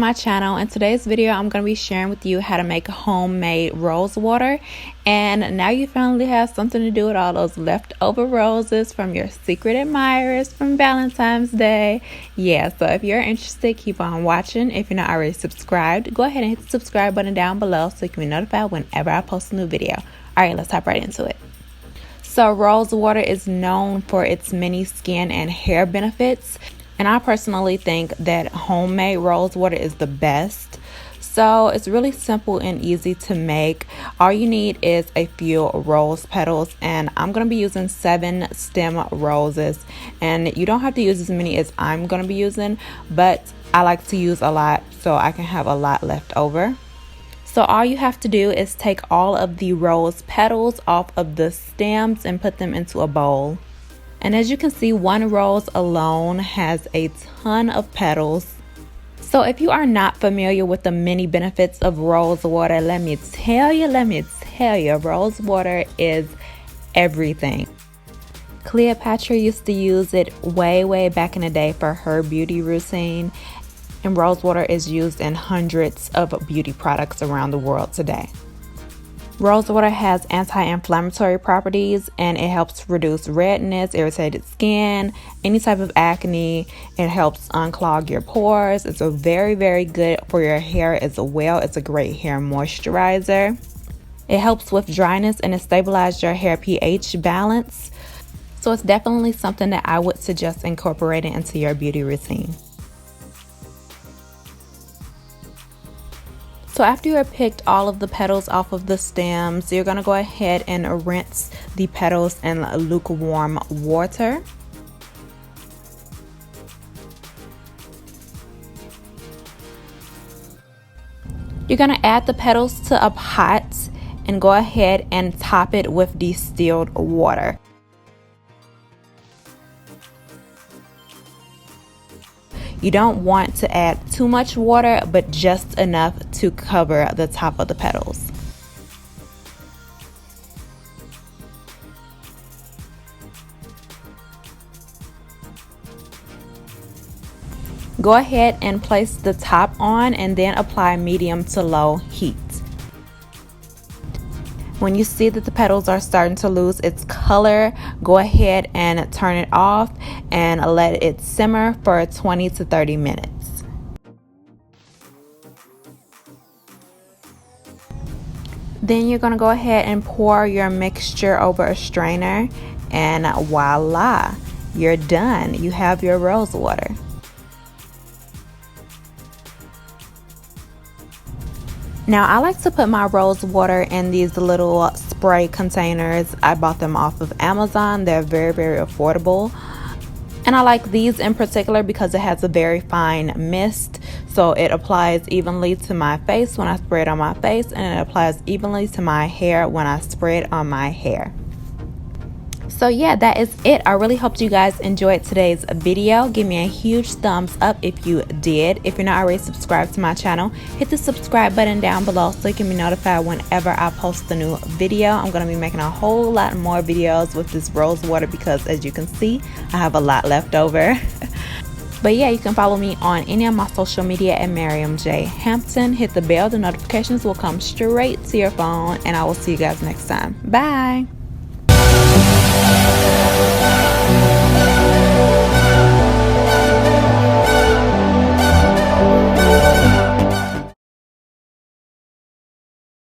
my channel. In today's video I'm going to be sharing with you how to make homemade rose water, and now you finally have something to do with all those leftover roses from your secret admirers from Valentine's Day. Yeah, so if you're interested, keep on watching. If you're not already subscribed, go ahead and hit the subscribe button down below so you can be notified whenever I post a new video. Alright, let's hop right into it. So rose water is known for its many skin and hair benefits, and I personally think that homemade rose water is the best. So it's really simple and easy to make. All you need is a few rose petals, and I'm going to be using 7 stem roses, and you don't have to use as many as I'm going to be using, but I like to use a lot so I can have a lot left over. So all you have to do is take all of the rose petals off of the stems and put them into a bowl. And as you can see, one rose alone has a ton of petals. So if you are not familiar with the many benefits of rose water, let me tell you, rose water is everything. Cleopatra used to use it way back in the day for her beauty routine, and rose water is used in hundreds of beauty products around the world today. Rose water has anti-inflammatory properties, and it helps reduce redness, irritated skin, any type of acne. It helps unclog your pores. It's a very good for your hair as well. It's a great hair moisturizer. It helps with dryness, and it stabilizes your hair pH balance. So it's definitely something that I would suggest incorporating into your beauty routine. So after you have picked all of the petals off of the stems, you're going to go ahead and rinse the petals in lukewarm water. You're going to add the petals to a pot and go ahead and top it with distilled water. You don't want to add too much water, but just enough to cover the top of the petals. Go ahead and place the top on and then apply medium to low heat. When you see that the petals are starting to lose its color, go ahead and turn it off and let it simmer for 20 to 30 minutes. Then you're going to go ahead and pour your mixture over a strainer, and voila, you're done. You have your rose water. Now I like to put my rose water in these little spray containers. I bought them off of Amazon. They're very affordable. And I like these in particular because it has a very fine mist. So it applies evenly to my face when I spray it on my face, and it applies evenly to my hair when I spray it on my hair. So yeah, that is it. I really hope you guys enjoyed today's video. Give me a huge thumbs up if you did. If you're not already subscribed to my channel, hit the subscribe button down below so you can be notified whenever I post a new video. I'm going to be making a whole lot more videos with this rose water because, as you can see, I have a lot left over. But yeah, you can follow me on any of my social media at Maryam J. Hampton. Hit the bell. The notifications will come straight to your phone, and I will see you guys next time. Bye.